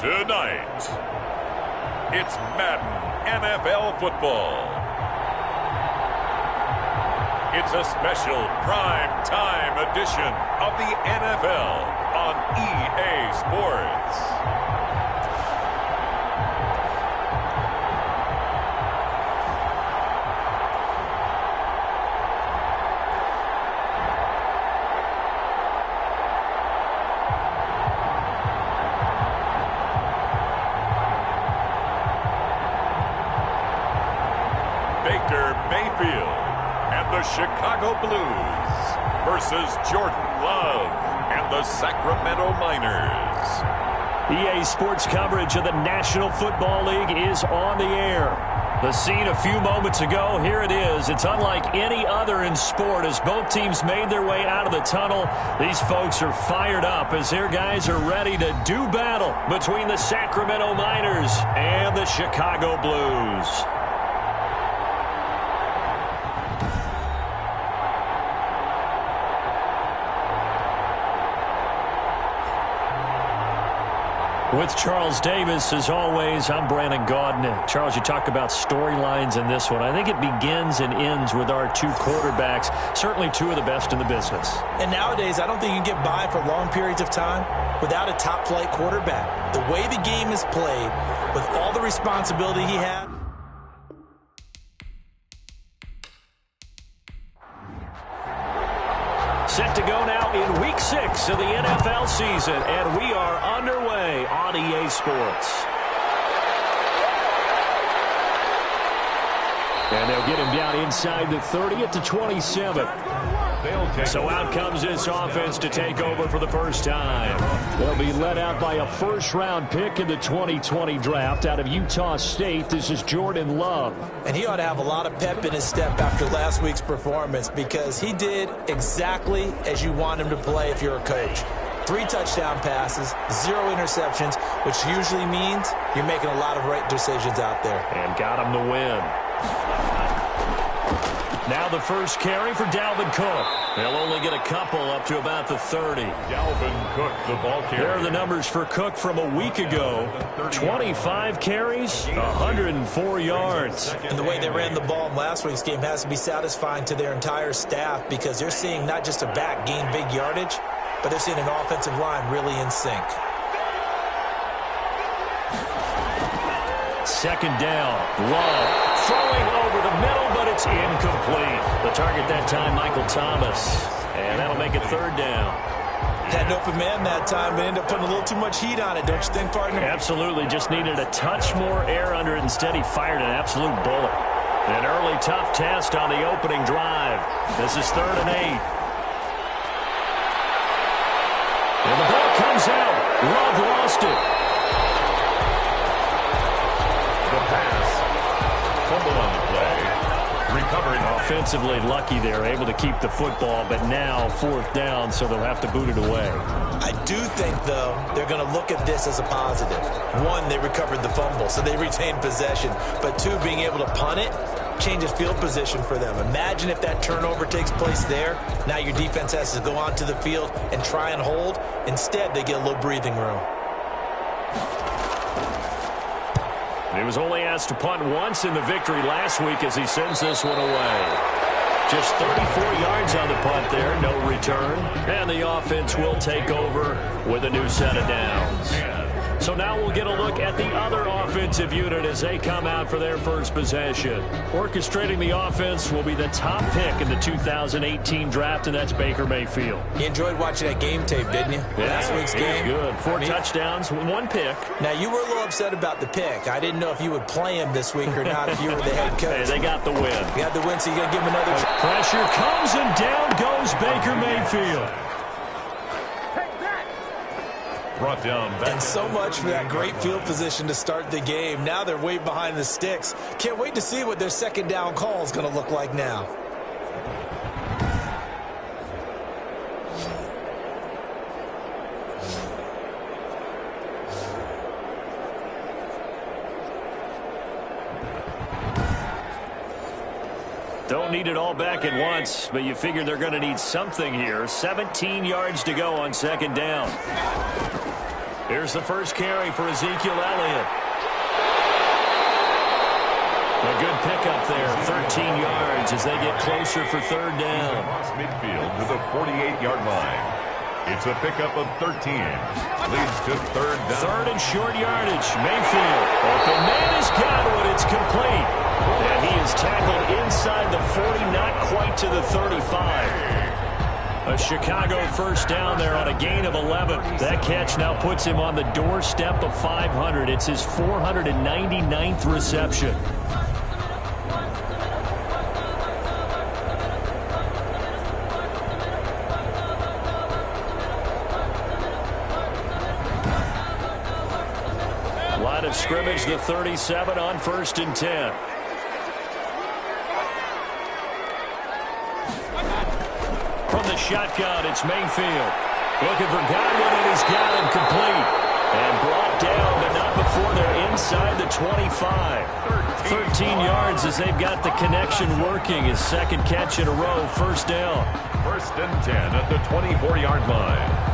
Tonight, it's Madden NFL football. It's a special prime time edition of the NFL on EA Sports. Mayfield and the Chicago Blues versus Jordan Love and the Sacramento Miners. EA Sports coverage of the National Football League is on the air. The scene a few moments ago, here it is. It's unlike any other in sport as both teams made their way out of the tunnel. These folks are fired up as their guys are ready to do battle between the Sacramento Miners and the Chicago Blues. With Charles Davis, as always, I'm Brandon Gaudin. Charles, you talk about storylines in this one. I think it begins and ends with our two quarterbacks, certainly two of the best in the business. And nowadays, I don't think you can get by for long periods of time without a top-flight quarterback. The way the game is played, with all the responsibility he had. Set to go now in Week 6 of the NFL season, and we are underway on EA Sports. And they'll get him down inside the 30 at the 27. So out comes this offense to take over for the first time. They'll be led out by a first-round pick in the 2020 draft out of Utah State. This is Jordan Love. And he ought to have a lot of pep in his step after last week's performance because he did exactly as you want him to play if you're a coach. 3 touchdown passes, 0 interceptions, which usually means you're making a lot of right decisions out there. And got him the win. Now the first carry for Dalvin Cook. They'll only get a couple up to about the 30. Dalvin Cook, the ball carrier. There are the numbers for Cook from a week ago. 25 carries, 104 yards. And the way they ran the ball in last week's game has to be satisfying to their entire staff because they're seeing not just a back gain big yardage, but they're seeing an offensive line really in sync. Second down, Love throwing over the middle, but it's incomplete. The target that time, Michael Thomas. And that'll make it third down. Had an open man that time, but ended up putting a little too much heat on it, don't you think, partner? Absolutely. Just needed a touch more air under it. Instead, he fired an absolute bullet. An early tough test on the opening drive. This is 3rd and 8. And the ball comes out. Love lost it. The pass. Fumble on the play. Recovered. Offensively lucky they're able to keep the football, but now 4th down, so they'll have to boot it away. I do think, though, they're going to look at this as a positive. 1, they recovered the fumble, so they retained possession. But 2, being able to punt it changes field position for them. Imagine if that turnover takes place there. Now your defense has to go onto the field and try and hold. Instead, they get a little breathing room. He was only asked to punt once in the victory last week as he sends this one away. Just 34 yards on the punt there, no return. And the offense will take over with a new set of downs. So now we'll get a look at the other offensive unit as they come out for their first possession. Orchestrating the offense will be the top pick in the 2018 draft, and that's Baker Mayfield. You enjoyed watching that game tape, didn't you? Yeah, last week's game. Good. 4 touchdowns, 1 pick. Now, you were a little upset about the pick. I didn't know if you would play him this week or not if you were the head coach. Hey, they got the win. You got the win, so you're going to give him another chance. Pressure comes, and down goes Baker Mayfield. Brought down back. And so much for that great field position to start the game. Now they're way behind the sticks. Can't wait to see what their second down call is going to look like now. Don't need it all back at once, but you figure they're going to need something here. 17 yards to go on second down. Here's the first carry for Ezekiel Elliott. A good pickup there, 13 yards as they get closer for third down. Across midfield to the 48-yard line. It's a pickup of 13. Leads to third down. Third and short yardage. Mayfield. Open man is Godwin. It's complete. And he is tackled inside the 40, not quite to the 35. A Chicago first down there on a gain of 11. That catch now puts him on the doorstep of 500. It's his 499th reception. Line of scrimmage, the 37 on 1st and 10. From the shotgun, it's Mayfield. Looking for Godwin, and he's got him complete. And brought down, but not before they're inside the 25. 13 yards as they've got the connection working. His second catch in a row, first down. 1st and 10 at the 24-yard line.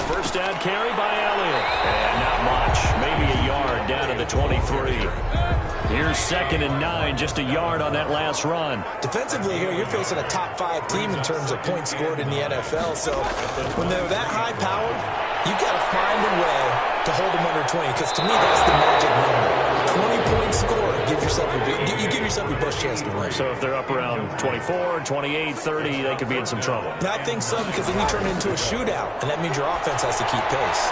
First down carry by Elliott. And not much. Maybe a yard down to the 23. Here's 2nd and 9. Just a yard on that last run. Defensively here, you're facing a top 5 team in terms of points scored in the NFL. So when they're that high-powered, you've got to find a way to hold them under 20. Because to me, that's the magic number. 20-point score. You give yourself your best chance to win. So if they're up around 24, 28, 30, they could be in some trouble. I think so, because then you turn it into a shootout, and that means your offense has to keep pace.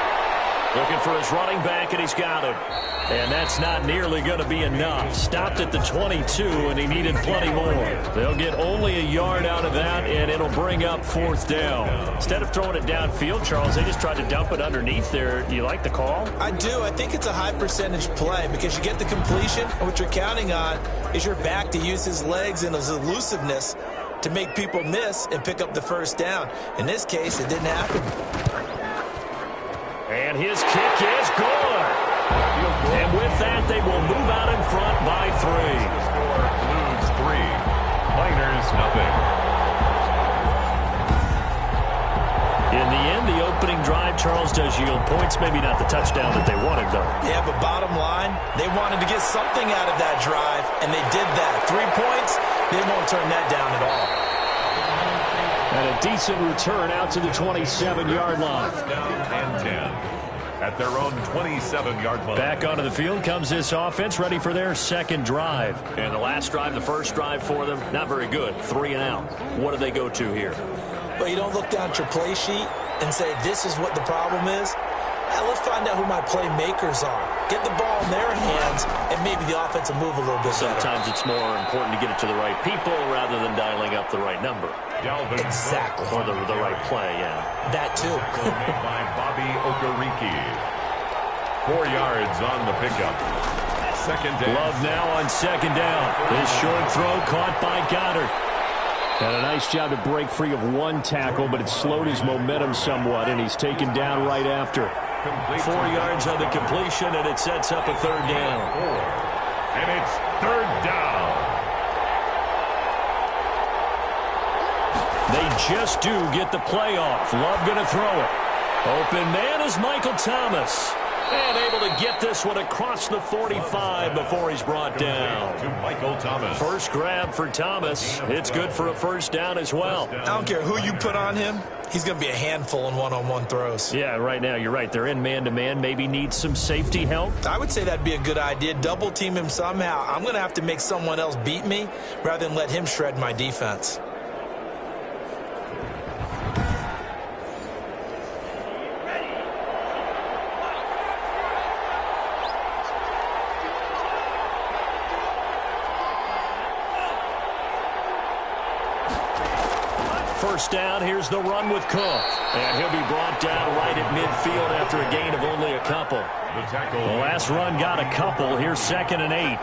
Looking for his running back, and he's got him. And that's not nearly going to be enough. Stopped at the 22, and he needed plenty more. They'll get only a yard out of that, and it'll bring up 4th down. Instead of throwing it downfield, Charles, they just tried to dump it underneath there. Do you like the call? I do. I think it's a high-percentage play because you get the completion, and what you're counting on is your back to use his legs and his elusiveness to make people miss and pick up the first down. In this case, it didn't happen. And his kick is good. And with that, they will move out in front by 3. The score Blues 3. Miners nothing. In the end, the opening drive, Charles, does yield points. Maybe not the touchdown that they wanted, though. Yeah, but bottom line, they wanted to get something out of that drive, and they did that. 3 points, they won't turn that down at all. And a decent return out to the 27-yard line. Down and 10. At their own 27-yard line. Back onto the field comes this offense, ready for their second drive. And the last drive, the first drive for them, not very good. 3 and out. What do they go to here? Well, you don't look down at your play sheet and say, this is what the problem is. Let's find out who my playmakers are. Get the ball in their hands, and maybe the offense will move a little bit better. Sometimes it's more important to get it to the right people rather than dialing up the right number. Exactly. Or the right play, yeah. That, too. Made by Bobby Okereke. 4 yards on the pickup. 2nd down. Love now on 2nd down. This short throw caught by Goddard. And a nice job to break free of 1 tackle, but it slowed his momentum somewhat, and he's taken down right after. 4 yards on the completion, and it sets up a 3rd down. And it's 3rd down. They just do get the playoff. Love going to throw it. Open man is Michael Thomas. And able to get this one across the 45 before he's brought down. To Michael Thomas. First grab for Thomas. It's good for a first down as well. I don't care who you put on him. He's going to be a handful in one-on-one throws. Yeah, right now you're right. They're in man-to-man. Maybe need some safety help. I would say that'd be a good idea. Double team him somehow. I'm going to have to make someone else beat me rather than let him shred my defense. First down, here's the run with Cook. And he'll be brought down right at midfield after a gain of only a couple. The tackle. The last run got a couple. Here's 2nd and 8.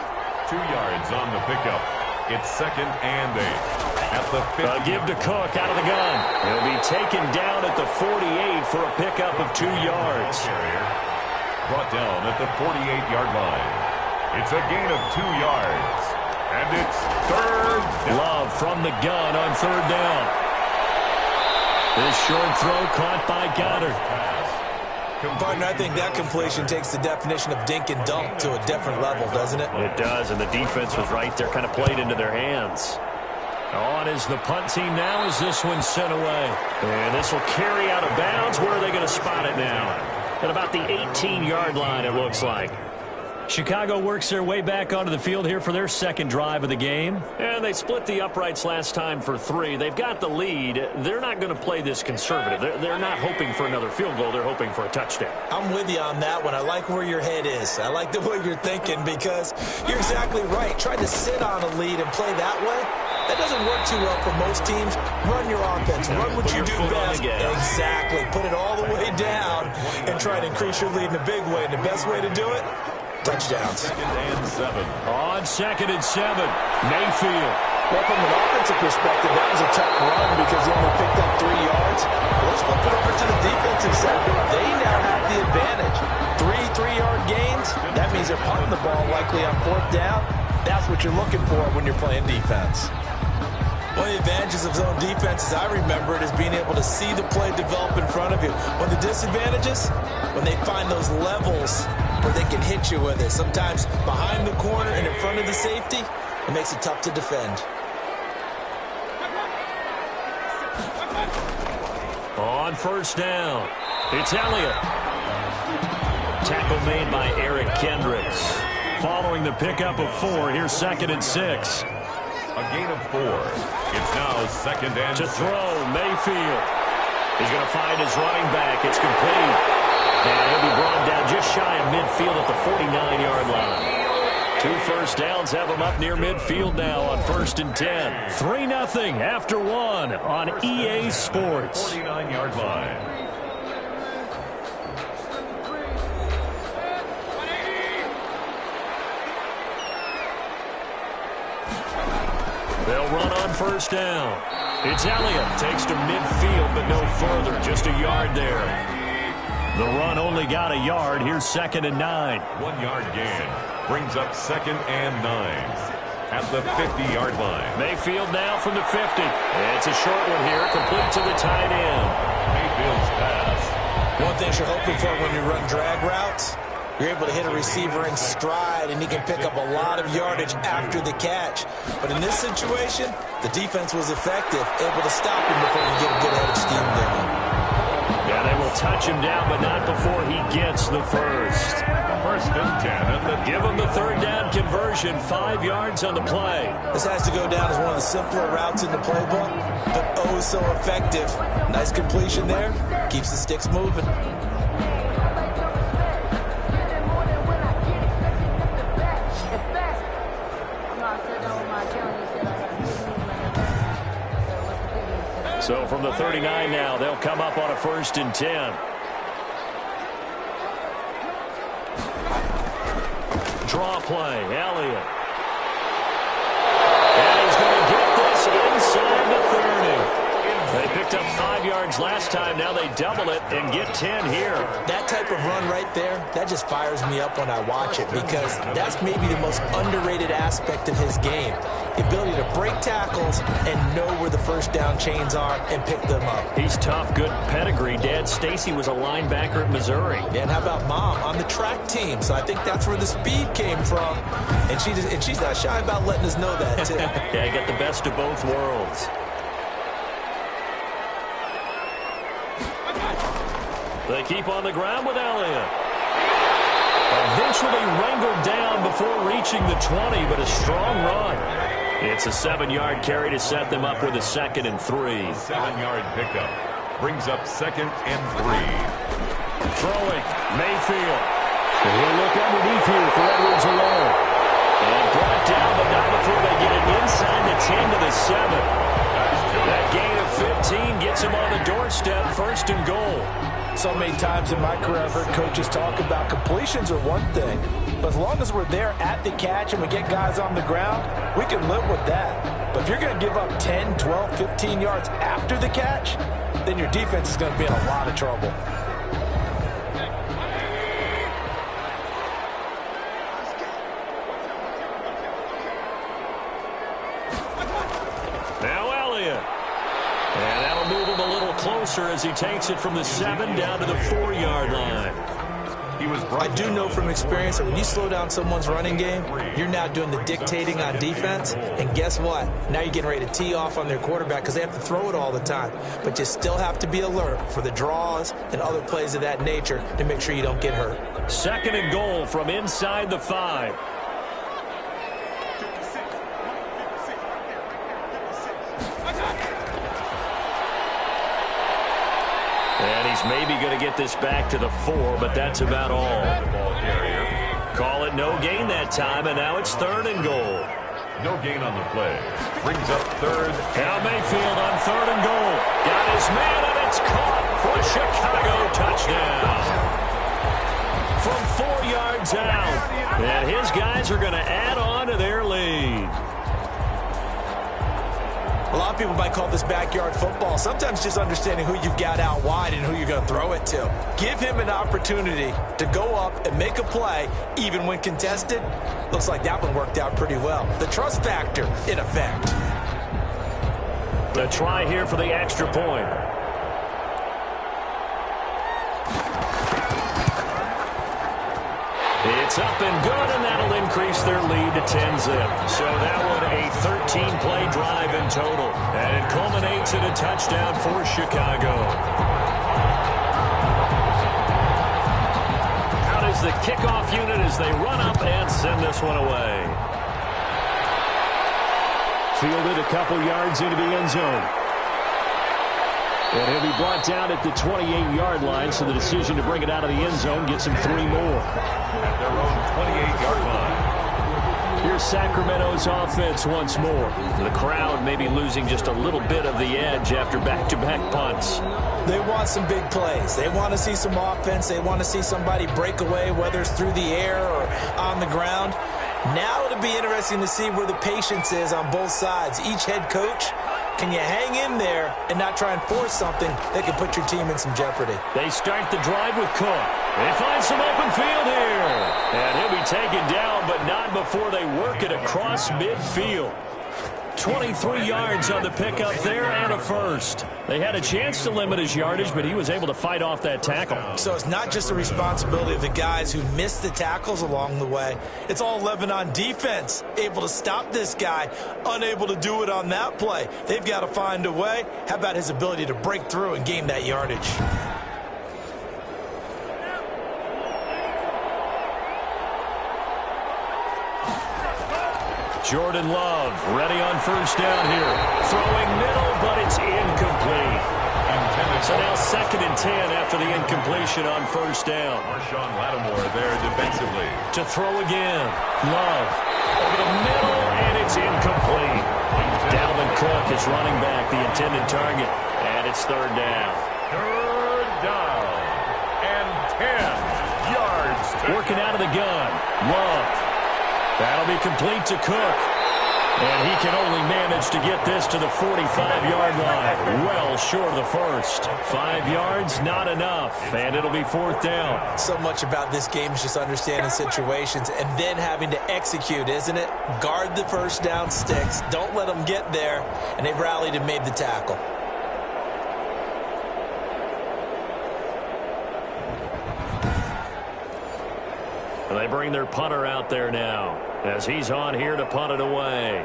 2 yards on the pickup. It's 2nd and 8. At the 50. Give to Cook out of the gun. He'll be taken down at the 48 for a pickup of 2 yards. Brought down at the 48-yard line. It's a gain of 2 yards. And it's third down. Love from the gun on third down. This short throw caught by Goddard. Partner, I think that completion takes the definition of dink and dunk to a different level, doesn't it? It does, and the defense was right there, kind of played into their hands. On is the punt team now as this one's sent away. And this will carry out of bounds. Where are they going to spot it now? At about the 18-yard line, it looks like. Chicago works their way back onto the field here for their second drive of the game. And they split the uprights last time for 3. They've got the lead. They're not going to play this conservative. They're not hoping for another field goal. They're hoping for a touchdown. I'm with you on that one. I like where your head is. I like the way you're thinking because you're exactly right. Trying to sit on a lead and play that way, that doesn't work too well for most teams. Run your offense. Run what you do best. Exactly. Put it all the way down and try to increase your lead in a big way. And the best way to do it? Touchdowns. Second and 7. On 2nd and 7, Mayfield. Well, from an offensive perspective, that was a tough run because they only picked up 3 yards. Well, let's flip it over to the defensive side. They now have the advantage. 3 3-yard gains. That means they're punting the ball likely on 4th down. That's what you're looking for when you're playing defense. One of the advantages of zone defense, as I remember it, is being able to see the play develop in front of you. One of the disadvantages, when they find those levels where they can hit you with it. Sometimes behind the corner and in front of the safety, it makes it tough to defend. On 1st down, it's Elliott. Tackle made by Eric Kendricks. Following the pickup of 4, here's 2nd and 6. A gain of 4. It's now 2nd and 6. To throw, Mayfield. He's going to find his running back. It's complete. And he'll be brought down just shy of midfield at the 49-yard line. 2 first downs have him up near midfield now on 1st and 10. 3-0 after 1 on EA Sports. 49-yard line. They'll run on 1st down. It's Elliott. Takes to midfield, but no further. Just a yard there. The run only got a yard. Here's 2nd and 9. 1-yard gain. Brings up 2nd and 9. At the 50-yard line. Mayfield now from the 50. It's a short one here. Complete to the tight end. Mayfield's pass. One thing you're hoping for when you run drag routes, you're able to hit a receiver in stride, and he can pick up a lot of yardage after the catch. But in this situation, the defense was effective, able to stop him before you get a good head of steam going. Yeah, they will touch him down, but not before he gets the first. 1st and 10. Give him the 3rd down conversion, 5 yards on the play. This has to go down as one of the simpler routes in the playbook, but oh so effective. Nice completion there. Keeps the sticks moving. So from the 39 now, they'll come up on a 1st and 10. Draw play, Elliott. And he's going to get this inside the 30. They picked up 5 yards last time. Now they double it and get 10 here. That type of run right there, that just fires me up when I watch it because that's maybe the most underrated aspect of his game. The ability to break tackles and know where the 1st down chains are and pick them up. He's tough, good pedigree. Dad Stacy was a linebacker at Missouri. And how about Mom on the track team? So I think that's where the speed came from. And she's not shy about letting us know that, too. Yeah, got the best of both worlds. They keep on the ground with Elliott. Eventually wrangled down before reaching the 20, but a strong run. It's a 7-yard carry to set them up with a 2nd and 3. 7-yard pickup. Brings up 2nd and 3. Throwing, Mayfield. He'll look underneath here for Edwards alone. And brought down, but not before they get it inside the 10 to the 7. That gain of 15 gets him on the doorstep, 1st and goal. So many times in my career, I've heard coaches talk about completions are one thing, but as long as we're there at the catch and we get guys on the ground, we can live with that. But if you're going to give up 10, 12, 15 yards after the catch, then your defense is going to be in a lot of trouble. closer as he takes it from the 7 down to the 4-yard line. I do know from experience that when you slow down someone's running game, you're now doing the dictating on defense. And guess what? Now you're getting ready to tee off on their quarterback because they have to throw it all the time. But you still have to be alert for the draws and other plays of that nature to make sure you don't get hurt. 2nd and goal from inside the 5. And he's maybe going to get this back to the 4, but that's about all. Call it no gain that time, and now it's 3rd and goal. No gain on the play. Brings up 3rd. Now Mayfield on 3rd and goal. Got his man, and it's caught for a Chicago touchdown. From 4 yards out. And his guys are going to add on to their lead. A lot of people might call this backyard football. Sometimes just understanding who you've got out wide and who you're going to throw it to. Give him an opportunity to go up and make a play, even when contested. Looks like that one worked out pretty well. The trust factor, in effect. The try here for the extra point. It's up and good, and that'll increase their lead to 10-zip. So that one a 13-play drive in total. And it culminates in a touchdown for Chicago. Out is the kickoff unit as they run up and send this one away. Fielded a couple yards into the end zone. And he'll be brought down at the 28-yard line, so the decision to bring it out of the end zone gets him 3 more. At their own 28-yard line. Here's Sacramento's offense once more. The crowd may be losing just a little bit of the edge after back-to-back punts. They want some big plays. They want to see some offense. They want to see somebody break away, whether it's through the air or on the ground. Now it'll be interesting to see where the patience is on both sides. Each head coach, can you hang in there and not try and force something that could put your team in some jeopardy? They start the drive with Cook. They find some open field here. And he'll be taken down, but not before they work it across midfield. 23 yards on the pickup there and a first. They had a chance to limit his yardage, but he was able to fight off that tackle. So it's not just the responsibility of the guys who missed the tackles along the way. It's all 11 on defense, able to stop this guy, unable to do it on that play. They've got to find a way. How about his ability to break through and gain that yardage? Jordan Love ready on first down here. Throwing middle, but it's incomplete. So now 2nd and 10 after the incompletion on first down. Marshawn Lattimore there defensively. To throw again. Love over the middle, and it's incomplete. Dalvin Cook is running back, the intended target. And it's 3rd down. 3rd down. And 10 yards. Working out of the gun. Love. That'll be complete to Cook. And he can only manage to get this to the 45-yard line. Well short of the first. 5 yards, not enough. And it'll be 4th down. So much about this game is just understanding situations and then having to execute, isn't it? Guard the first down sticks. Don't let them get there. And they rallied and made the tackle. And they bring their punter out there now as he's on here to punt it away.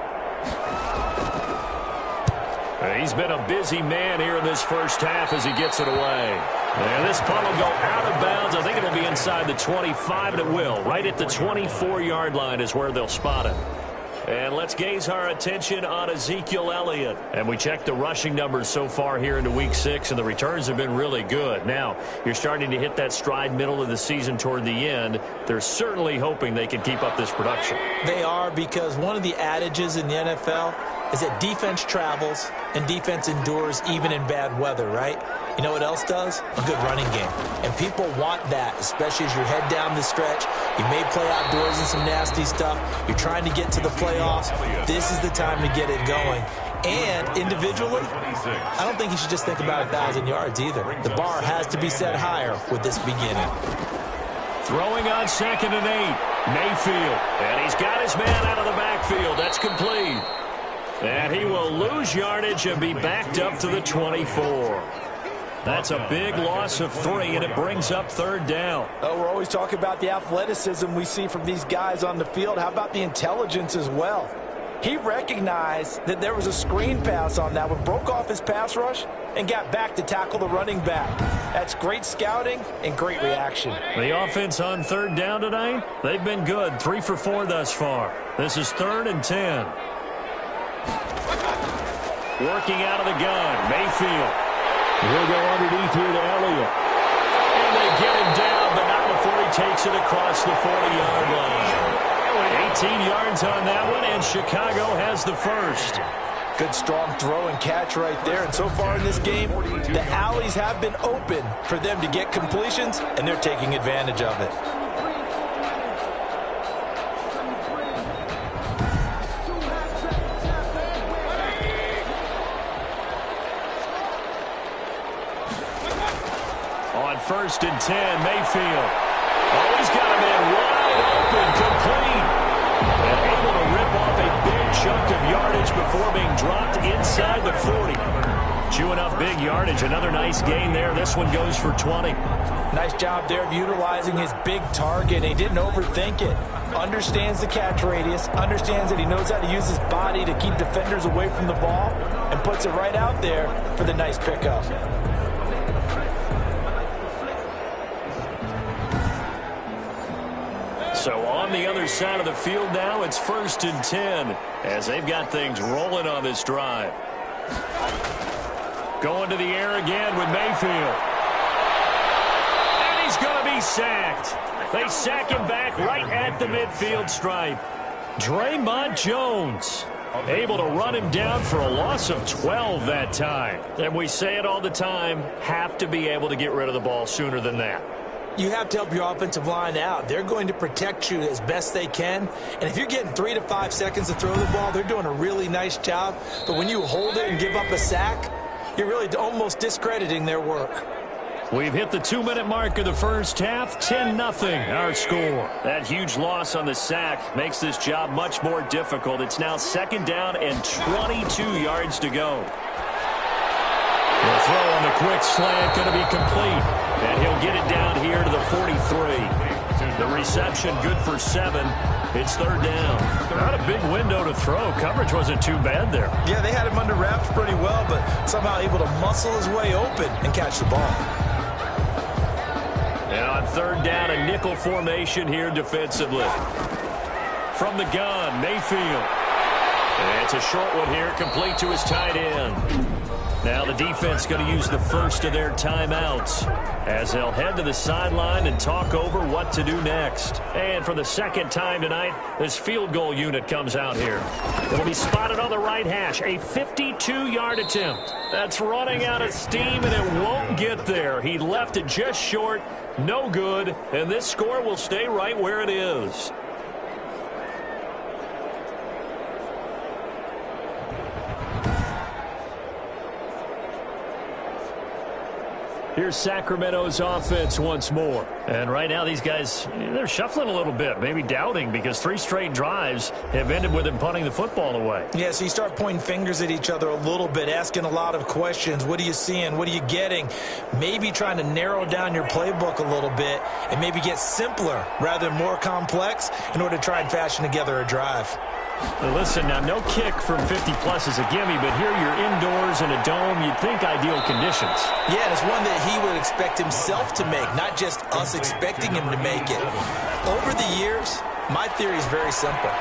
He's been a busy man here in this first half as he gets it away. And this punt will go out of bounds. I think it'll be inside the 25, and it will. Right at the 24-yard line is where they'll spot it. And let's gaze our attention on Ezekiel Elliott. And we checked the rushing numbers so far here into Week 6, and the returns have been really good. Now, you're starting to hit that stride middle of the season toward the end. They're certainly hoping they can keep up this production. They are, because one of the adages in the NFL is that defense travels and defense endures even in bad weather, right? You know what else does? A good running game. And people want that, especially as you head down the stretch. You may play outdoors in some nasty stuff. You're trying to get to the playoffs. This is the time to get it going. And individually, I don't think you should just think about 1,000 yards either. The bar has to be set higher with this beginning. Throwing on 2nd and 8. Mayfield. And he's got his man out of the backfield. That's complete. And he will lose yardage and be backed up to the 24. That's a big loss of 3, and it brings up 3rd down. We're always talking about the athleticism we see from these guys on the field. How about the intelligence as well? He recognized that there was a screen pass on that one, broke off his pass rush, and got back to tackle the running back. That's great scouting and great reaction. The offense on 3rd down tonight, they've been good. 3 for 4 thus far. This is 3rd and 10. Working out of the gun, Mayfield. He'll go underneath here to Elliott. And they get him down, but not before he takes it across the 40-yard line. 18 yards on that one, and Chicago has the first. Good strong throw and catch right there. And so far in this game, the alleys have been open for them to get completions, and they're taking advantage of it. On 1st and 10, Mayfield. Oh, he's got a man wide open, complete. And able to rip off a big chunk of yardage before being dropped inside the 40. Chewing up big yardage. Another nice gain there. This one goes for 20. Nice job there of utilizing his big target. He didn't overthink it. Understands the catch radius. Understands that he knows how to use his body to keep defenders away from the ball. And puts it right out there for the nice pickup. So on the other side of the field now, it's 1st and 10 as they've got things rolling on this drive. Going to the air again with Mayfield. And he's going to be sacked. They sack him back right at the midfield stripe. Draymond Jones able to run him down for a loss of 12 that time. And we say it all the time, have to be able to get rid of the ball sooner than that. You have to help your offensive line out. They're going to protect you as best they can. And if you're getting 3 to 5 seconds to throw the ball, they're doing a really nice job. But when you hold it and give up a sack, you're really almost discrediting their work. We've hit the 2-minute mark of the first half. 10-0 our score. That huge loss on the sack makes this job much more difficult. It's now 2nd down and 22 yards to go. The throw on the quick slant going to be complete. And he'll get it down here to the 43. The reception good for 7. It's 3rd down. Not a big window to throw. Coverage wasn't too bad there. Yeah, they had him under wraps pretty well, but somehow able to muscle his way open and catch the ball. And on 3rd down, a nickel formation here defensively. From the gun, Mayfield. And it's a short one here, complete to his tight end. Now the defense going to use the first of their timeouts as they'll head to the sideline and talk over what to do next. And for the 2nd time tonight, this field goal unit comes out here. It'll be spotted on the right hash, a 52-yard attempt. That's running out of steam, and it won't get there. He left it just short, no good, and this score will stay right where it is. Here's Sacramento's offense once more. And right now these guys, they're shuffling a little bit, maybe doubting, because 3 straight drives have ended with them punting the football away. Yeah, so you start pointing fingers at each other a little bit, asking a lot of questions. What are you seeing? What are you getting? Maybe trying to narrow down your playbook a little bit and maybe get simpler rather than more complex in order to try and fashion together a drive. Now listen, now no kick from 50-plus is a gimme, but here you're indoors in a dome. You'd think ideal conditions. Yeah, and it's one that he would expect himself to make, not just us expecting him to make it. Over the years, my theory is very simple.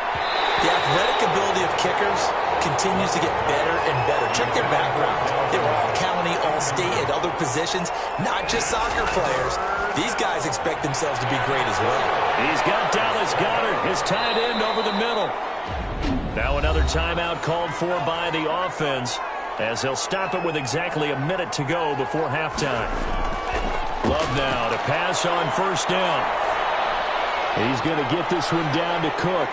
The athletic ability of kickers continues to get better and better. Check their background. They were all county, all state, at other positions, not just soccer players. These guys expect themselves to be great as well. He's got Dallas Goedert, his tight end, over the middle. Now another timeout called for by the offense as they'll stop it with exactly a minute to go before halftime. Love now to pass on 1st down. He's going to get this one down to Cook.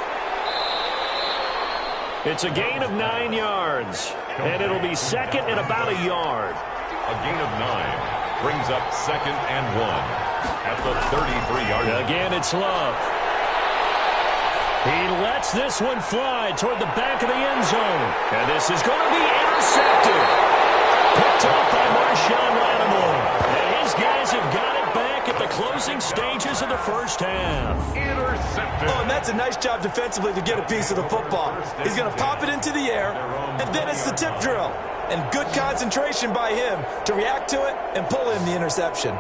It's a gain of 9 yards, and it'll be 2nd and about a yard. A gain of 9 brings up 2nd and 1 at the 33-yard line. Again, it's Love. He lets this one fly toward the back of the end zone. And this is going to be intercepted. Picked Picked off by Marshawn Lattimore. And his guys have got it back at the closing stages of the first half. Intercepted. Oh, and that's a nice job defensively to get a piece of the football. He's going to pop it into the air, and then it's the tip drill. And good concentration by him to react to it and pull in the interception.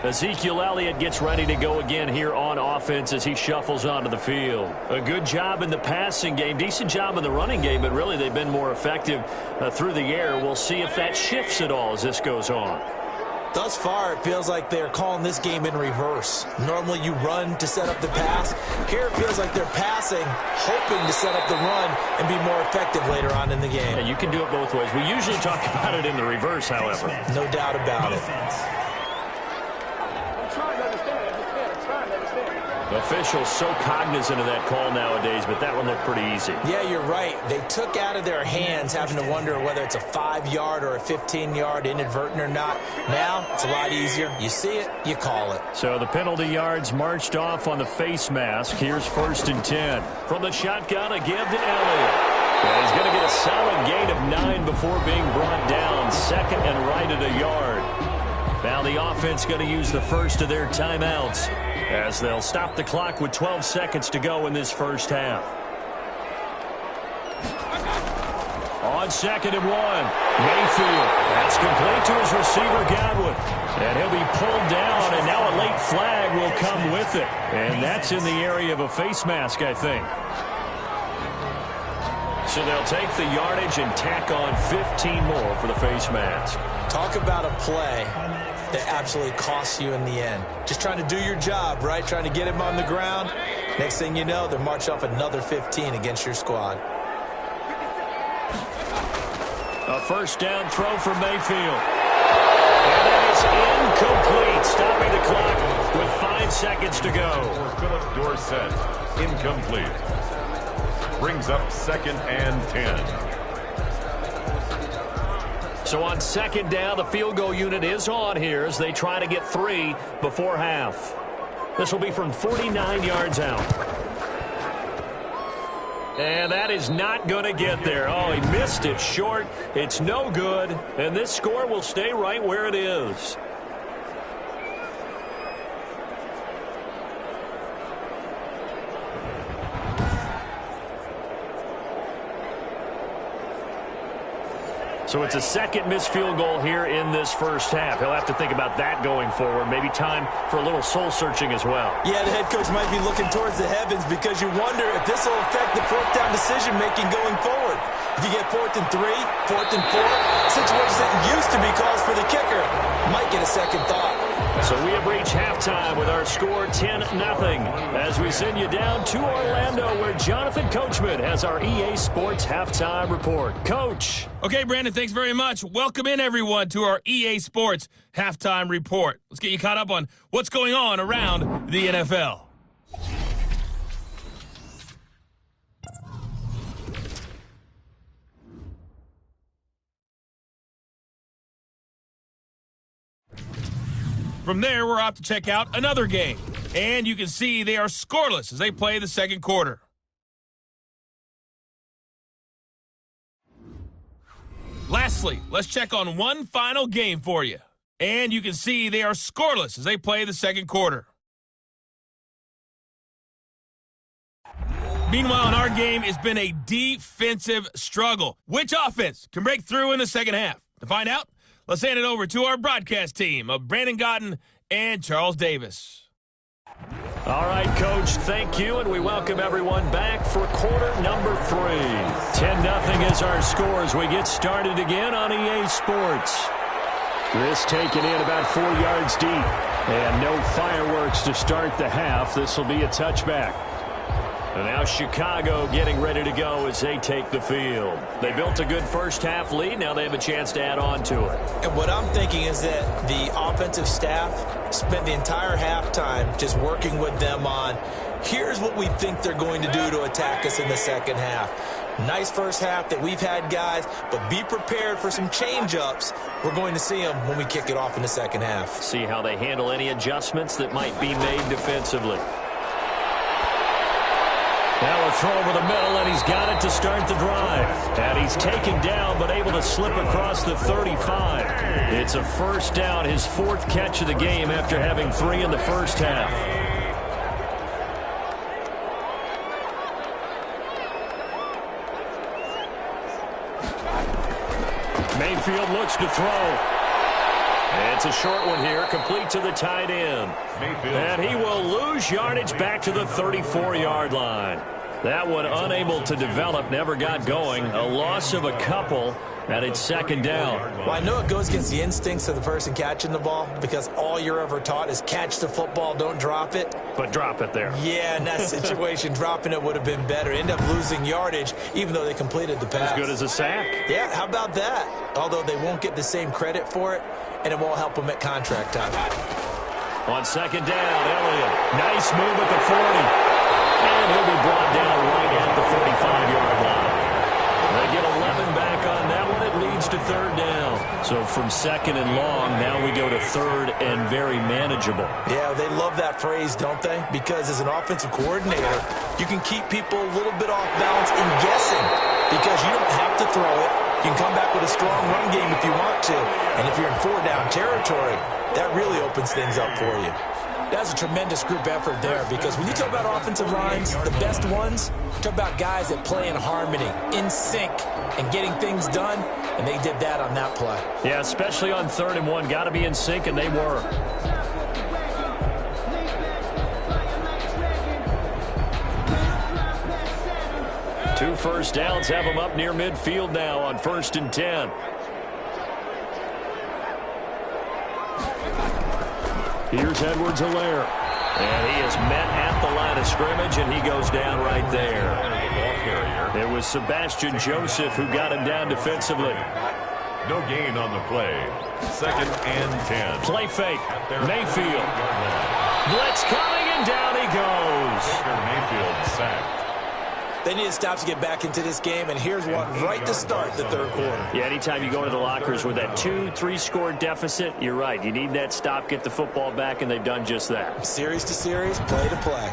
Ezekiel Elliott gets ready to go again here on offense as he shuffles onto the field. A good job in the passing game, decent job in the running game, but really they've been more effective through the air. We'll see if that shifts at all as this goes on. Thus far, it feels like they're calling this game in reverse. Normally you run to set up the pass. Here it feels like they're passing, hoping to set up the run and be more effective later on in the game. Yeah, you can do it both ways. We usually talk about it in the reverse, however. No doubt about it. Officials so cognizant of that call nowadays, but that one looked pretty easy. Yeah, you're right. They took out of their hands having to wonder whether it's a 5-yard or a 15-yard inadvertent or not. Now, it's a lot easier. You see it, you call it. So the penalty yards marched off on the face mask. Here's 1st and 10. From the shotgun, a give to Elliott. And he's going to get a solid gain of 9 before being brought down. 2nd and right at a yard. Now the offense going to use the first of their timeouts as they'll stop the clock with 12 seconds to go in this first half. On 2nd and 1, Mayfield. That's complete to his receiver, Godwin. And he'll be pulled down, and now a late flag will come with it. And that's in the area of a face mask, I think. So they'll take the yardage and tack on 15 more for the face mask. Talk about a play that absolutely costs you in the end. Just trying to do your job, right? Trying to get him on the ground. Next thing you know, they're marching off another 15 against your squad. A first down throw for Mayfield. And that is incomplete, stopping the clock with 5 seconds to go. For Philip Dorsett, incomplete. Brings up 2nd and 10. So on 2nd down, the field goal unit is on here as they try to get 3 before half. This will be from 49 yards out. And that is not going to get there. Oh, he missed it short. It's no good. And this score will stay right where it is. So it's a 2nd missed field goal here in this first half. He'll have to think about that going forward. Maybe time for a little soul-searching as well. Yeah, the head coach might be looking towards the heavens because you wonder if this will affect the 4th down decision-making going forward. If you get 4th and 3, 4th and 4, situations that used to be calls for the kicker might get a second thought. So we have reached halftime with our score 10-0 as we send you down to Orlando where Jonathan Coachman has our EA Sports halftime report. Coach. Okay, Brandon, thanks very much. Welcome in, everyone, to our EA Sports halftime report. Let's get you caught up on what's going on around the NFL. From there, we're off to check out another game. And you can see they are scoreless as they play the 2nd quarter. Lastly, let's check on one final game for you. And you can see they are scoreless as they play the 2nd quarter. Meanwhile, in our game, it's been a defensive struggle. Which offense can break through in the 2nd half? To find out, let's hand it over to our broadcast team of Brandon Godden and Charles Davis. All right, Coach, thank you, and we welcome everyone back for quarter number 3. 10-0 is our score as we get started again on EA Sports. This taken in about 4 yards deep, and no fireworks to start the half. This will be a touchback. And now Chicago getting ready to go as they take the field. They built a good first half lead. Now they have a chance to add on to it. And what I'm thinking is that the offensive staff spent the entire halftime just working with them on, here's what we think they're going to do to attack us in the 2nd half. Nice first half that we've had, guys, but be prepared for some change-ups. We're going to see them when we kick it off in the 2nd half. See how they handle any adjustments that might be made defensively. Now a throw over the middle, and he's got it to start the drive. And he's taken down, but able to slip across the 35. It's a first down, his 4th catch of the game after having 3 in the first half. Mayfield looks to throw. It's a short one here, complete to the tight end. And he will lose yardage back to the 34-yard line. That one unable to develop, never got going. A loss of a couple, and it's 2nd down. Well, I know it goes against the instincts of the person catching the ball because all you're ever taught is catch the football, don't drop it. But drop it there. Yeah, in that situation, dropping it would have been better. End up losing yardage, even though they completed the pass. As good as a sack. Yeah, how about that? Although they won't get the same credit for it, and it won't help them at contract time. On 2nd down, Elliott. Nice move at the 40. And he'll be brought down right at the 45-yard line. They get 11 back on that one. It leads to 3rd down. So from 2nd and long, now we go to 3rd and very manageable. Yeah, they love that phrase, don't they? Because as an offensive coordinator, you can keep people a little bit off balance in guessing because you don't have to throw it. You can come back with a strong run game if you want to. And if you're in 4-down territory, that really opens things up for you. That's a tremendous group effort there because when you talk about offensive lines, the best ones, talk about guys that play in harmony, in sync, and getting things done, and they did that on that play. Yeah, especially on 3rd and 1. Got to be in sync, and they were. Two first downs have them up near midfield now on 1st and 10. Here's Edwards-Helaire. And he is met at the line of scrimmage, and he goes down right there. It was Sebastian Joseph who got him down defensively. No gain on the play. 2nd and 10. Play fake. Mayfield. Blitz coming, and down he goes. Mayfield sacked. They need to stop to get back into this game, and here's one right to start the 3rd quarter. Yeah, anytime you go into the lockers with that 2-3 score deficit, you're right. You need that stop, get the football back, and they've done just that. Series to series, play to play.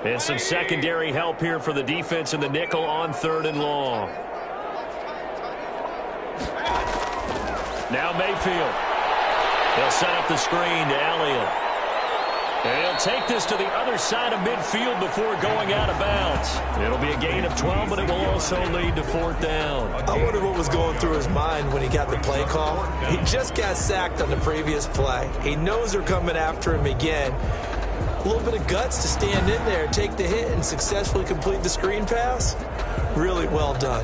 And some secondary help here for the defense in the nickel on 3rd and long. Now Mayfield. He'll set up the screen to Elliott. And he'll take this to the other side of midfield before going out of bounds. It'll be a gain of 12, but it will also lead to 4th down. I wonder what was going through his mind when he got the play call. He just got sacked on the previous play. He knows they're coming after him again. A little bit of guts to stand in there, take the hit, and successfully complete the screen pass. Really well done.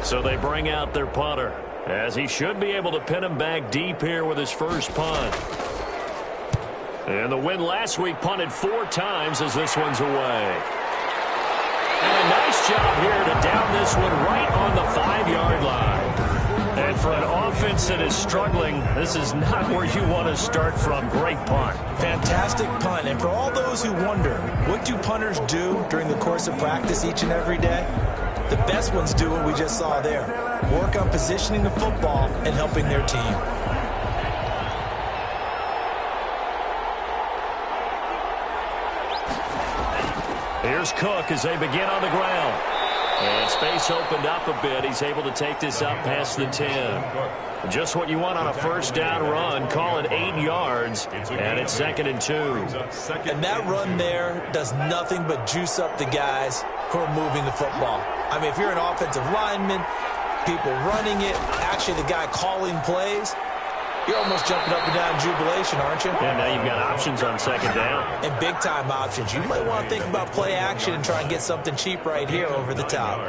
So they bring out their punter, as he should be able to pin him back deep here with his first punt. And the win last week punted 4 times as this one's away. And a nice job here to down this one right on the 5-yard line. And for an offense that is struggling, this is not where you want to start from. Great punt. Fantastic punt. And for all those who wonder, what do punters do during the course of practice each and every day? The best ones do what we just saw there. Work on positioning the football and helping their team. Here's Cook as they begin on the ground. And space opened up a bit. He's able to take this up past the 10. Just what you want on a first down run. Call it 8 yards. And it's 2nd and 2. And that run there does nothing but juice up the guys who are moving the football. I mean, if you're an offensive lineman, people running it, actually the guy calling plays, you're almost jumping up and down in jubilation, aren't you? Yeah, now you've got options on 2nd down. And big-time options. You might want to think about play action and try and get something cheap right here over the top.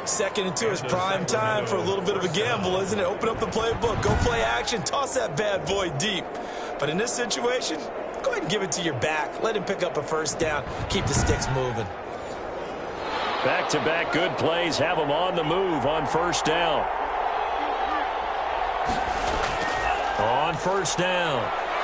2nd and 2 is prime time for a little bit of a gamble, isn't it? Open up the playbook, go play action, toss that bad boy deep. But in this situation, go ahead and give it to your back. Let him pick up a first down. Keep the sticks moving. Back-to-back good plays have them on the move on first down. On first down,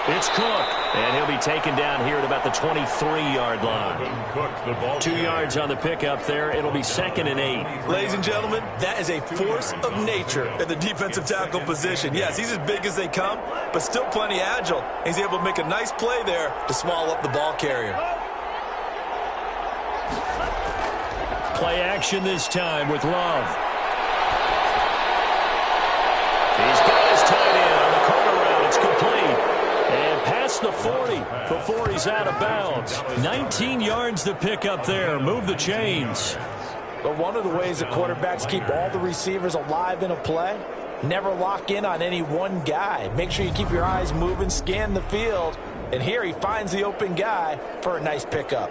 It's Cook, and he'll be taken down here at about the 23-yard line. 2 yards on the pickup there. It'll be 2nd and 8. Ladies and gentlemen, that is a force of nature at the defensive tackle position. Yes, he's as big as they come, but still plenty agile. He's able to make a nice play there to swallow up the ball carrier. Play action this time with Love. He's got his tight end on the corner route. It's complete. And past the 40 before he's out of bounds. 19 yards to pick up there. Move the chains. But one of the ways that quarterbacks keep all the receivers alive in a play, never lock in on any one guy. Make sure you keep your eyes moving, scan the field. And here he finds the open guy for a nice pickup.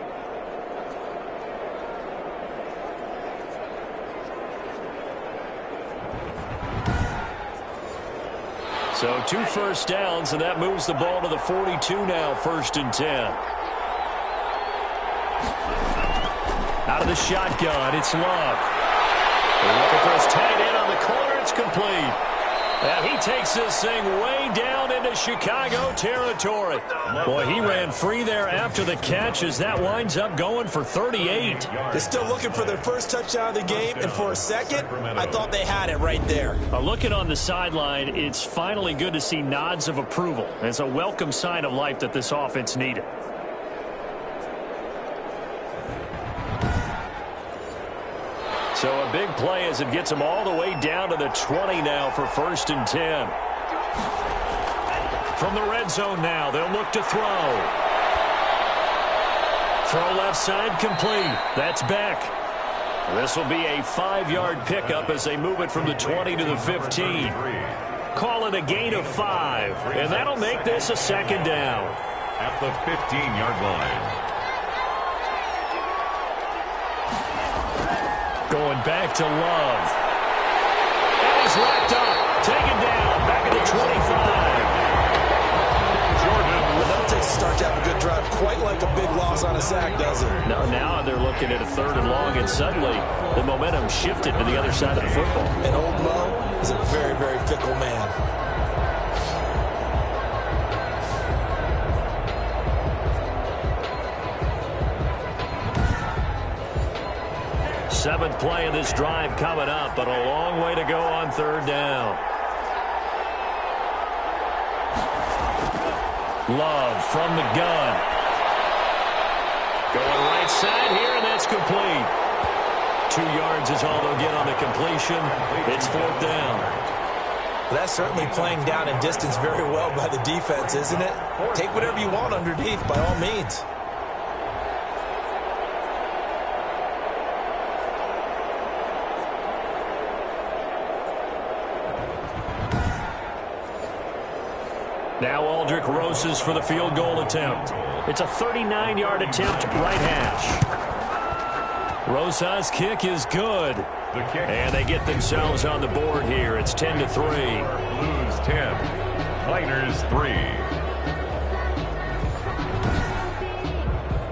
So 2 first downs, and that moves the ball to the 42 now, 1st and 10. Out of the shotgun, it's Love. They're looking for his tight end on the corner. It's complete. And he takes this thing way down into Chicago territory. Boy, he ran free there after the catch as that winds up going for 38. They're still looking for their first touchdown of the game, and for a second, I thought they had it right there. Looking on the sideline, it's finally good to see nods of approval. It's a welcome sign of life that this offense needed. So a big play as it gets them all the way down to the 20 now for 1st and 10. From the red zone now, they'll look to throw. Throw left side complete. That's Beck. This will be a 5-yard pickup as they move it from the 20 to the 15. Call it a gain of 5, and that'll make this a 2nd down. At the 15-yard line. Going back to Love. And he's wrapped up. Taken down. Back at the 25. Jordan. Well, that'll take a start to have a good drive. Quite like a big loss on a sack, does it? No, now they're looking at a 3rd and long, and suddenly the momentum shifted to the other side of the football. And old Mo is a very, very fickle man. 7th play of this drive coming up, but a long way to go on 3rd down. Love from the gun. Going right side here, and that's complete. 2 yards is all they'll get on the completion. It's 4th down. That's certainly playing down and distance very well by the defense, isn't it? Take whatever you want underneath, by all means. Now Aldrich Rosas for the field goal attempt. It's a 39-yard attempt, right hash. Rosas' kick is good. And they get themselves on the board here. It's 10-3. Blues 10, Miners 3.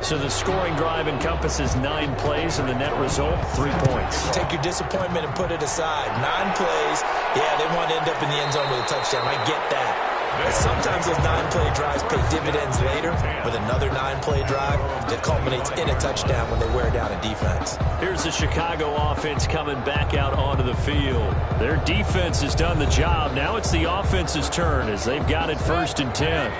So the scoring drive encompasses 9 plays, and the net result, 3 points. Take your disappointment and put it aside. 9 plays, yeah, they want to end up in the end zone with a touchdown. I get that. But sometimes those 9-play drives pay dividends later with another 9-play drive that culminates in a touchdown when they wear down a defense. Here's the Chicago offense coming back out onto the field. Their defense has done the job. Now it's the offense's turn as they've got it 1st and 10.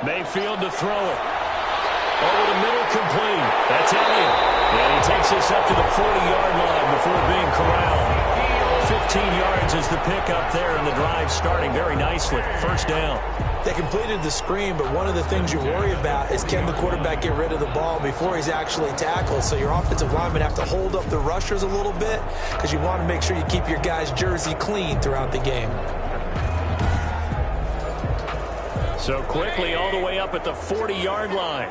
Mayfield to throw it. Over the middle, complete. That's Elliott. And he takes this up to the 40-yard line before being corralled. 15 yards is the pickup there, and the drive starting very nicely. 1st down. They completed the screen, but one of the things you worry about is can the quarterback get rid of the ball before he's actually tackled. So your offensive linemen have to hold up the rushers a little bit because you want to make sure you keep your guy's jersey clean throughout the game. So quickly all the way up at the 40-yard line.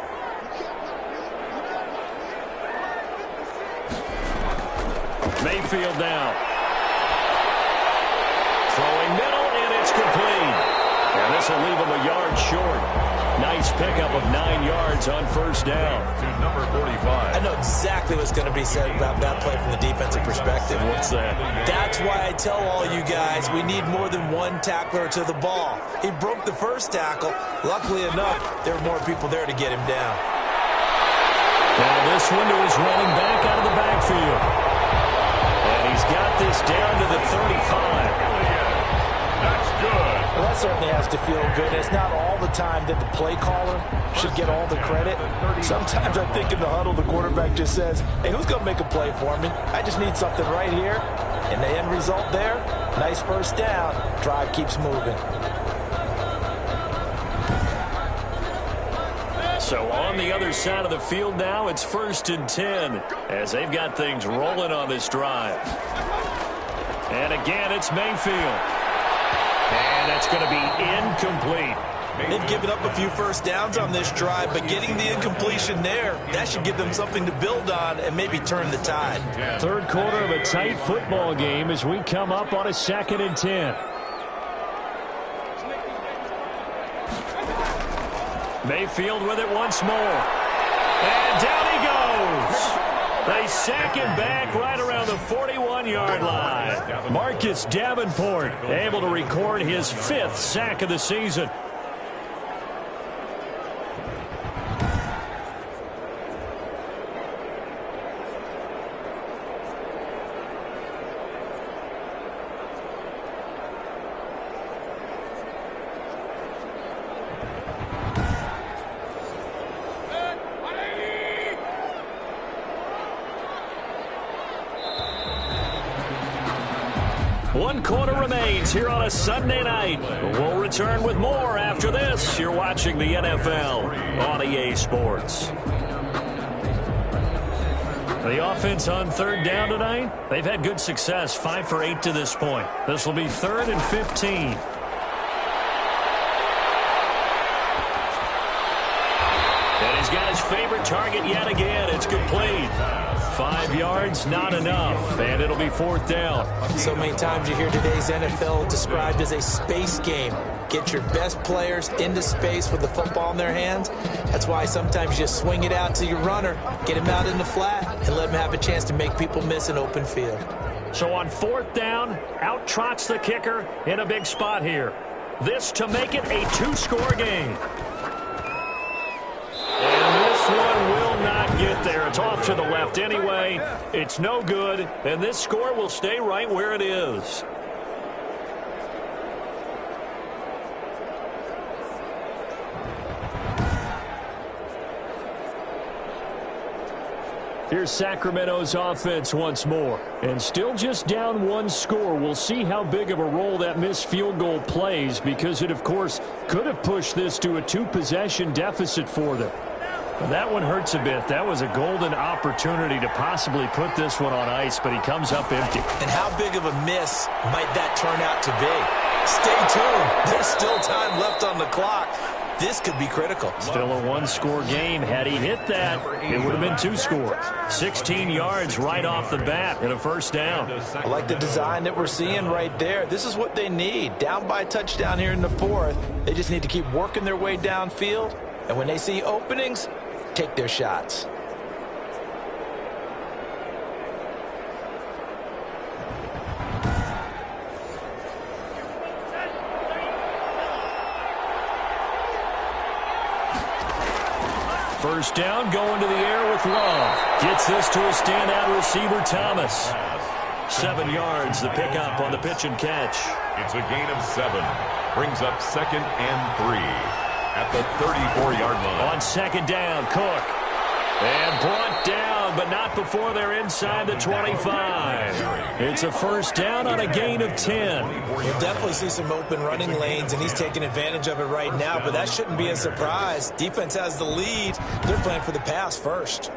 Mayfield now. Throwing middle, and it's complete. And this This will leave him a yard short. Nice pickup of 9 yards on first down. To number 45. I know exactly what's going to be said about that play from the defensive perspective. What's that? That's why I tell all you guys we need more than one tackler to the ball. He broke the first tackle. Luckily enough, there were more people there to get him down. Now this one to his running back out of the backfield. And he's got this down to the 35. That's good. Well, that certainly has to feel good. It's not all the time that the play caller should get all the credit. Sometimes I think in the huddle, the quarterback just says, hey, who's going to make a play for me? I just need something right here. And the end result there, nice first down. Drive keeps moving. So on the other side of the field now, it's 1st and 10 as they've got things rolling on this drive. And again, it's Mayfield. And that's going to be incomplete. They've given up a few first downs on this drive, but getting the incompletion there, that should give them something to build on and maybe turn the tide. Third quarter of a tight football game as we come up on a 2nd and 10. Mayfield with it once more. And down he goes. They sack him back right around the 41-yard line. Marcus Davenport able to record his 5th sack of the season. One quarter remains here on a Sunday night. We'll return with more after this. You're watching the NFL on EA Sports. The offense on 3rd down tonight, they've had good success, 5 for 8 to this point. This will be 3rd and 15. And he's got his favorite target yet again. It's complete. 5 yards, not enough, and it'll be 4th down. So many times you hear today's NFL described as a space game. Get your best players into space with the football in their hands. That's why sometimes you just swing it out to your runner, get him out in the flat, and let him have a chance to make people miss an open field. So on 4th down, out trots the kicker in a big spot here. This to make it a 2-score game. And this one will not get there. It's off to the left anyway. It's no good, and this score will stay right where it is. Here's Sacramento's offense once more. And still just down 1 score. We'll see how big of a role that missed field goal plays, because it, of course, could have pushed this to a 2-possession deficit for them. Well, that one hurts a bit. That was a golden opportunity to possibly put this one on ice, but he comes up empty. And how big of a miss might that turn out to be? Stay tuned. There's still time left on the clock. This could be critical. Still a 1-score game. Had he hit that, it would have been 2 scores. 16 yards right off the bat and a 1st down. I like the design that we're seeing right there. This is what they need. Down by a touchdown here in the 4th. They just need to keep working their way downfield. And when they see openings, take their shots. First down, going to the air with Love. Gets this to a standout receiver, Thomas. 7 yards, the pickup on the pitch and catch. It's a gain of 7. Brings up 2nd and 3 at the 34-yard line. On 2nd down, Cook. And brought down, but not before they're inside the 25. It's a 1st down on a gain of 10. We'll definitely see some open running lanes, and he's taking advantage of it right now, but that shouldn't be a surprise. Defense has the lead. They're playing for the pass first.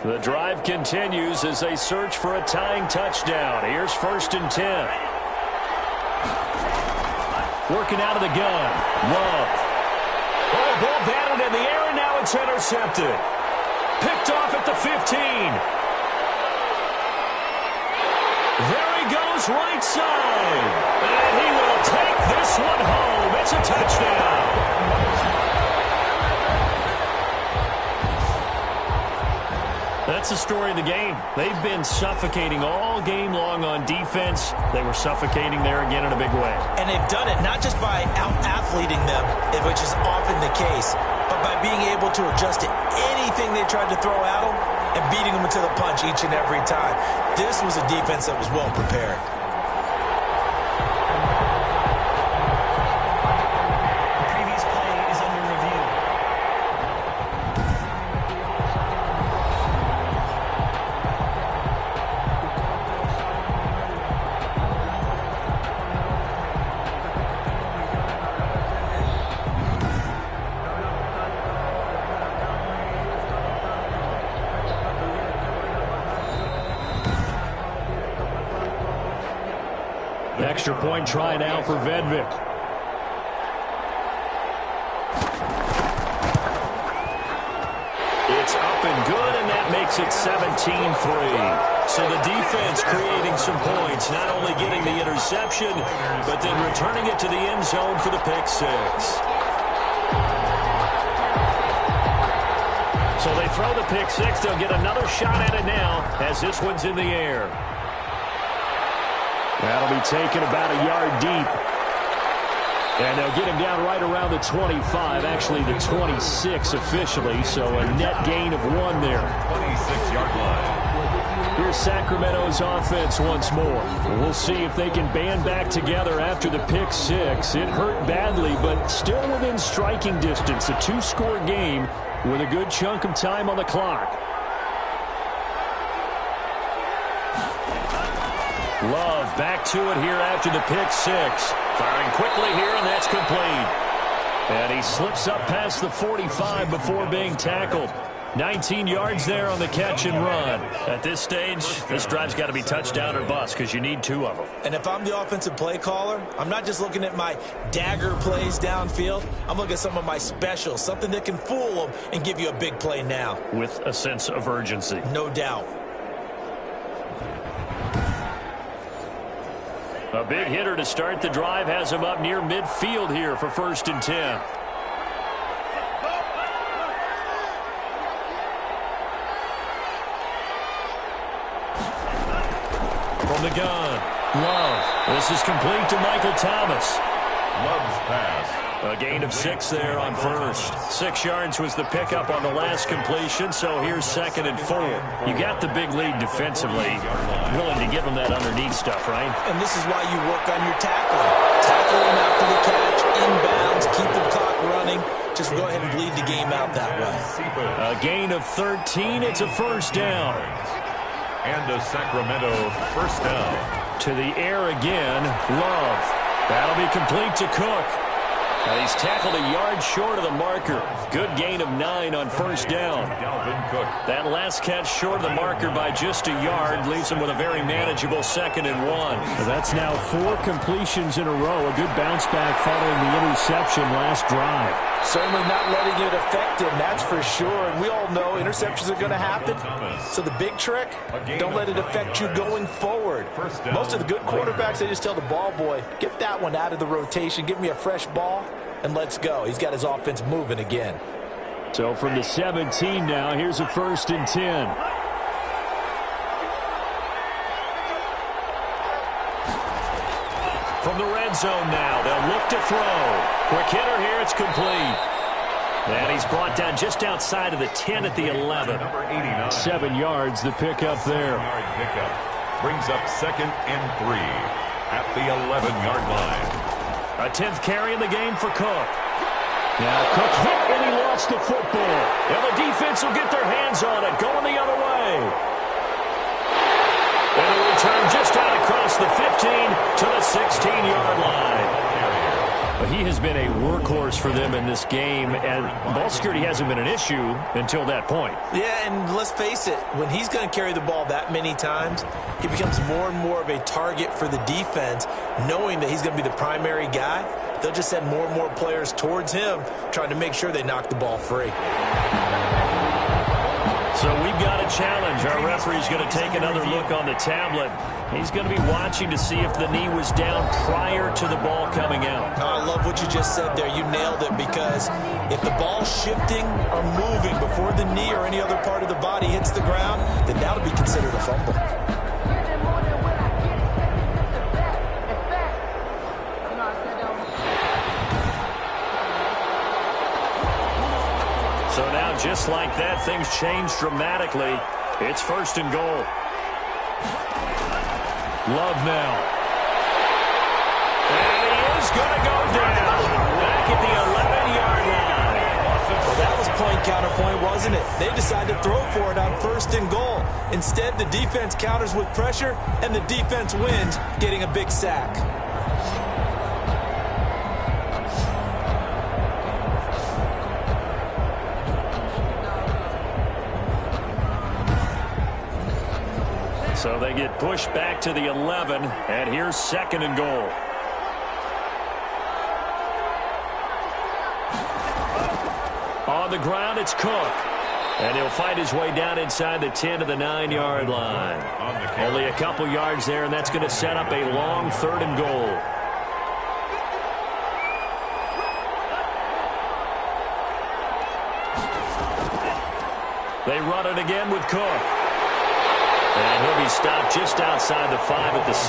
The drive continues as they search for a tying touchdown. Here's 1st and 10. Working out of the gun. Love. Oh, ball batted in the air, and now it's intercepted. Picked off at the 15. There he goes right side. And he will take this one home. It's a touchdown. That's the story of the game. They've been suffocating all game long on defense. They were suffocating there again in a big way. And they've done it not just by out-athleting them, which is often the case, but by being able to adjust to anything they tried to throw at them and beating them to the punch each and every time. This was a defense that was well prepared. Extra point try now for Vedvik. It's up and good, and that makes it 17-3. So the defense creating some points, not only getting the interception, but then returning it to the end zone for the pick six. So they throw the pick six. They'll get another shot at it now as this one's in the air. That'll be taken about a yard deep. And they'll get him down right around the 25, actually the 26 officially, so a net gain of 1 there. 26-yard line. Here's Sacramento's offense once more. We'll see if they can band back together after the pick six. It hurt badly, but still within striking distance. A 2-score game with a good chunk of time on the clock. Love back to it here after the pick six. Firing quickly here, and that's complete. And he slips up past the 45 before being tackled. 19 yards there on the catch and run. At this stage, this drive's got to be touchdown or bust because you need 2 of them. And if I'm the offensive play caller, I'm not just looking at my dagger plays downfield. I'm looking at some of my specials, something that can fool them and give you a big play now. With a sense of urgency. No doubt. A big hitter to start the drive has him up near midfield here for 1st and 10. From the gun, Love. This is complete to Michael Thomas. Love's pass. A gain of 6 there on first. 6 yards was the pickup on the last completion, so here's 2nd and 4. You got the big lead defensively. Willing to give them that underneath stuff, right? And this is why you work on your tackling. Tackle them after the catch, inbounds, keep the clock running. Just go ahead and bleed the game out that way. A gain of 13. It's a 1st down. And a Sacramento 1st down. To the air again, Love. That'll be complete to Cook. And he's tackled a yard short of the marker. Good gain of 9 on 1st down. That last catch short of the marker by just a yard leaves him with a very manageable 2nd and 1. Well, that's now 4 completions in a row. A good bounce back following the interception last drive. Certainly not letting it affect him, that's for sure. And we all know interceptions are going to happen. So the big trick, don't let it affect you going forward. Most of the good quarterbacks, they just tell the ball boy, get that one out of the rotation, give me a fresh ball, and let's go. He's got his offense moving again. So from the 17 now, here's a 1st and 10. From the red zone now, they'll look to throw. Quick hitter here, it's complete. And he's brought down just outside of the 10 at the 11. 7 yards, the pickup there. Brings up 2nd and 3 at the 11-yard line. A 10th carry in the game for Cook. Now Cook hit and he lost the football. And the defense will get their hands on it, going the other way. And a return just out across the 15 to the 16-yard line. he has been a workhorse for them in this game, and ball security hasn't been an issue until that point. Yeah, and let's face it, when he's going to carry the ball that many times, he becomes more and more of a target for the defense, knowing that he's going to be the primary guy. They'll just send more and more players towards him, trying to make sure they knock the ball free. So we've got a challenge. Our referee's going to take another look on the tablet. He's going to be watching to see if the knee was down prior to the ball coming out. I love what you just said there. You nailed it, because if the ball's shifting or moving before the knee or any other part of the body hits the ground, then that'll be considered a fumble. So now, just like that, things change dramatically. It's 1st and goal. Love now. And he is going to go down. Back at the 11-yard line. Well, that was point counterpoint, wasn't it? They decided to throw for it on 1st and goal. Instead, the defense counters with pressure, and the defense wins, getting a big sack. So they get pushed back to the 11, and here's 2nd and goal. On the ground, it's Cook. And he'll fight his way down inside the 10 to the 9-yard line. Only a couple yards there, and that's going to set up a long 3rd and goal. They run it again with Cook. And he'll be stopped just outside the 5 at the 6.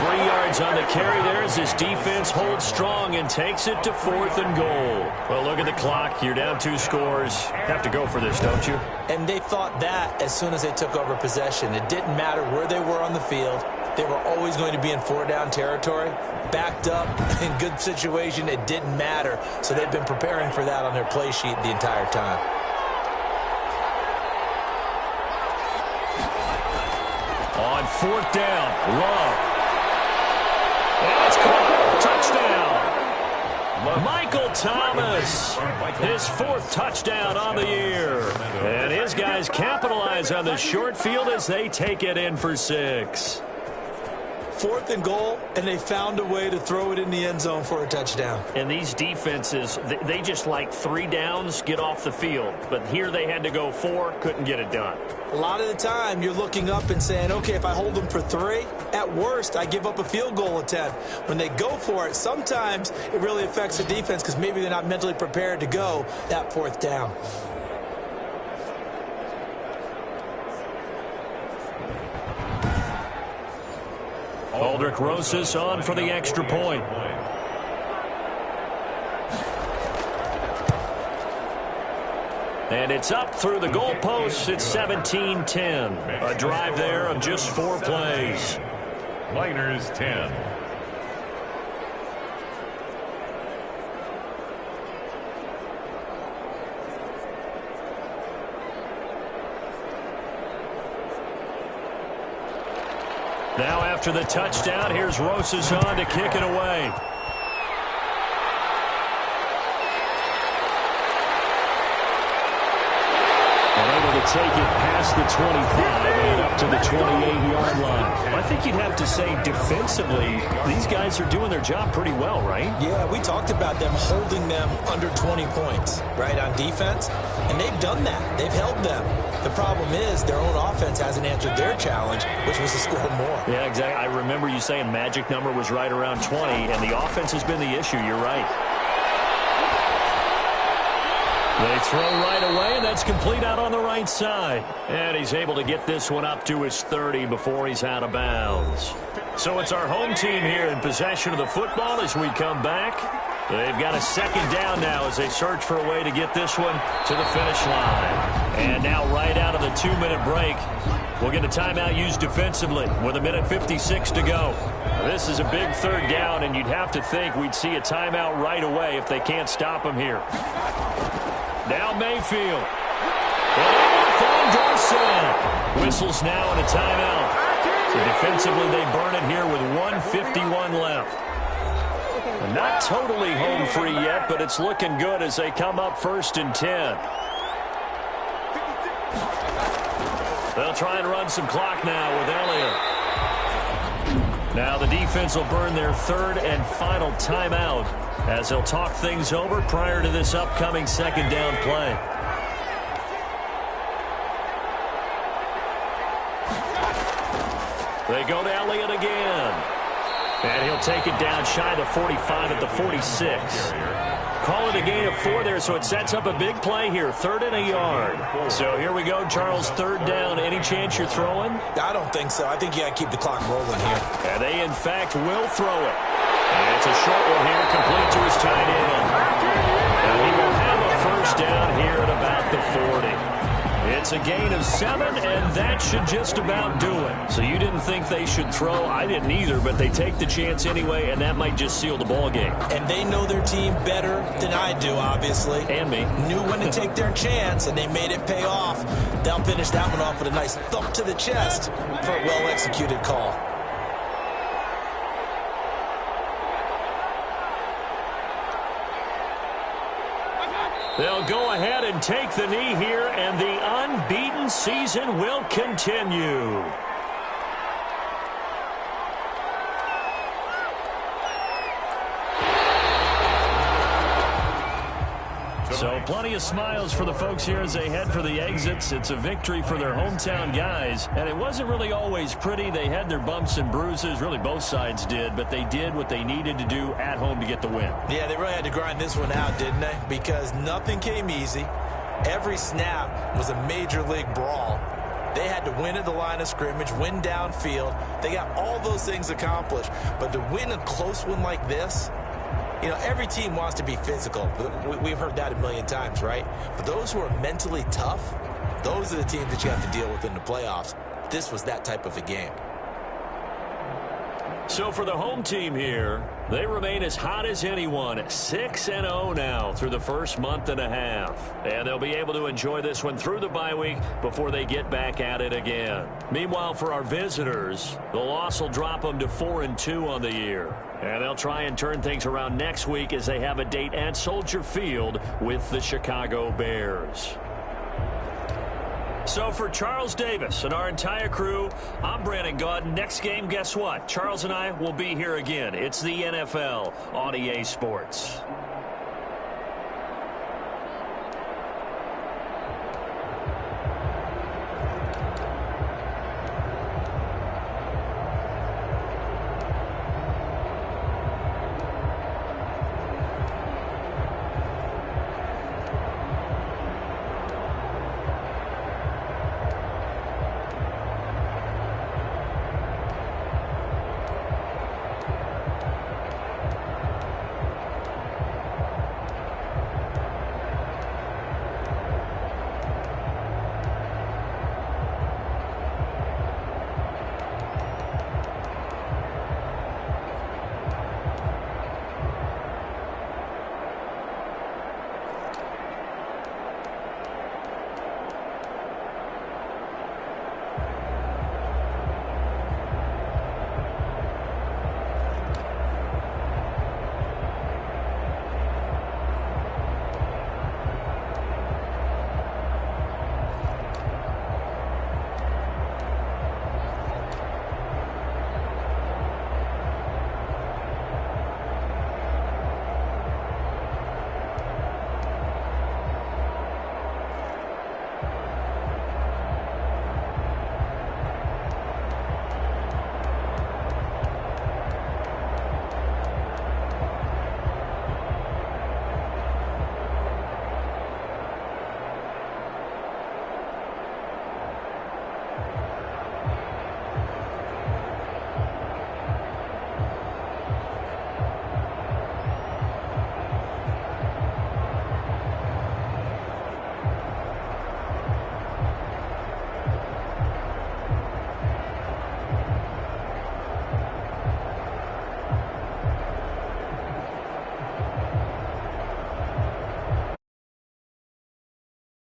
3 yards on the carry there as his defense holds strong and takes it to 4th and goal. Well, look at the clock. You're down 2 scores. Have to go for this, don't you? And they thought that as soon as they took over possession. It didn't matter where they were on the field. They were always going to be in 4-down territory. Backed up, in good situation, it didn't matter. So they've been preparing for that on their play sheet the entire time. On 4th down, Love. And it's caught. Touchdown. Michael Thomas, his 4th touchdown on the year. And his guys capitalize on the short field as they take it in for 6. 4th and goal, and they found a way to throw it in the end zone for a touchdown. And these defenses, they just like 3 downs, get off the field. But here they had to go 4, couldn't get it done. A lot of the time, you're looking up and saying, okay, if I hold them for 3, at worst, I give up a field goal attempt. When they go for it, sometimes it really affects the defense because maybe they're not mentally prepared to go that 4th down. Aldrich Rosas on for the extra point. And it's up through the goalposts. It's 17-10. A drive there of just 4 plays. Niners 10. Now after the touchdown, here's Rosas on to kick it away. Able to take it past the 25 and up to the 28-yard line. I think you'd have to say defensively, these guys are doing their job pretty well, right? Yeah, we talked about them holding them under 20 points, right, on defense. And they've done that. They've held them. The problem is their own offense hasn't answered their challenge, which was to score more. Yeah, exactly. I remember you saying magic number was right around 20, and the offense has been the issue. You're right. They throw right away, and that's complete out on the right side. And he's able to get this one up to his 30 before he's out of bounds. So it's our home team here in possession of the football as we come back. They've got a 2nd down now as they search for a way to get this one to the finish line. And now right out of the 2-minute break, we'll get a timeout used defensively with 1:56 to go. This is a big 3rd down, and you'd have to think we'd see a timeout right away if they can't stop him here. Now Mayfield. From Dorsett. Whistles now and a timeout. So defensively, they burn it here with 1:51 left. Not totally home free yet, but it's looking good as they come up 1st and 10. They'll try and run some clock now with Elliott. Now the defense will burn their 3rd and final timeout as they'll talk things over prior to this upcoming 2nd down play. They go to Elliott again. And he'll take it down shy of the 45 at the 46. Call it a gain of 4 there, so it sets up a big play here. 3rd and a yard. So here we go, Charles, 3rd down. Any chance you're throwing? I don't think so. I think you got to keep the clock rolling here. And they, in fact, will throw it. And it's a short one here, complete to his tight end. And he will have a 1st down here at about the 40. It's a gain of 7, and that should just about do it. So you didn't think they should throw. I didn't either, but they take the chance anyway, and that might just seal the ball game. And they know their team better than I do, obviously. And me. Knew when to take their chance, and they made it pay off. They'll finish that one off with a nice thump to the chest for a well-executed call. They'll go ahead and take the knee here, and the unbeaten season will continue. So plenty of smiles for the folks here as they head for the exits. It's a victory for their hometown guys. And it wasn't really always pretty. They had their bumps and bruises. Really, both sides did. But they did what they needed to do at home to get the win. Yeah, they really had to grind this one out, didn't they? Because nothing came easy. Every snap was a major league brawl. They had to win at the line of scrimmage, win downfield. They got all those things accomplished. But to win a close one like this, you know, every team wants to be physical. We've heard that a million times, right? But those who are mentally tough, those are the teams that you have to deal with in the playoffs. This was that type of a game. So for the home team here, they remain as hot as anyone, 6-0 now through the first month and a half. And they'll be able to enjoy this one through the bye week before they get back at it again. Meanwhile, for our visitors, the loss will drop them to 4-2 on the year. And they'll try and turn things around next week as they have a date at Soldier Field with the Chicago Bears. So for Charles Davis and our entire crew, I'm Brandon Gaudin. Next game, guess what? Charles and I will be here again. It's the NFL on EA Sports.